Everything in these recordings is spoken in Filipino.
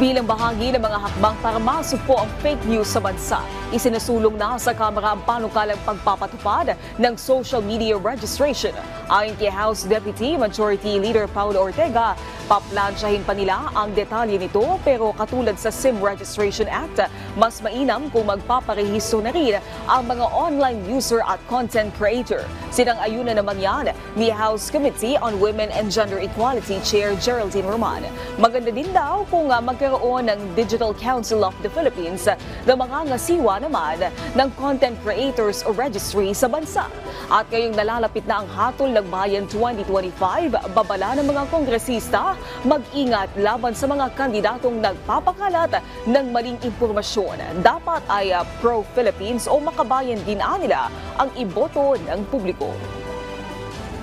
Bilang bahagi ng mga hakbang para masugpo ang fake news sa bansa, isinusulong na sa Kamara ang panukalang pagpapatupad ng social media registration. Ayon kay House Deputy Majority Leader Paulo Ortega, paplansyahin pa nila ang detalye nito pero katulad sa SIM Registration Act, mas mainam kung magpaparehistro na rin ang mga online user at content creator. Sinang-ayunan naman yan ni House Committee on Women and Gender Equality Chair Geraldine Roman. Maganda din daw kung magkaroon ng Digital Council of the Philippines na mangangasiwa naman ng content creators o registry sa bansa. At ngayong nalalapit na ang Hatol ng Bayan 2025, babala ng mga kongresista mag-ingat laban sa mga kandidatong nagpapakalat ng maling impormasyon. Dapat ay pro-Philippines o makabayan din nila ang iboto ng publiko.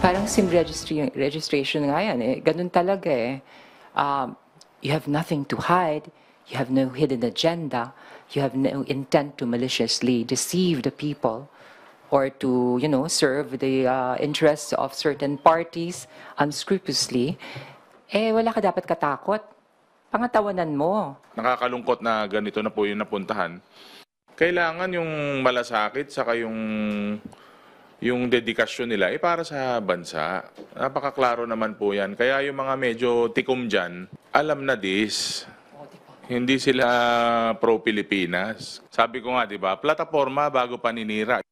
Parang SIM registration nga yan eh. Ganun talaga eh. You have nothing to hide. You have no hidden agenda. You have no intent to maliciously deceive the people or to, serve the interests of certain parties unscrupulously. Eh, wala ka dapat katakot. Pangatawanan mo. Nakakalungkot na ganito na po yung napuntahan. Kailangan yung malasakit saka yung dedikasyon nila para sa bansa. Napakaklaro naman po yan. Kaya yung mga medyo tikom dyan, alam na this. Hindi sila pro-Pilipinas. Sabi ko nga, di ba, plataforma bago paninira.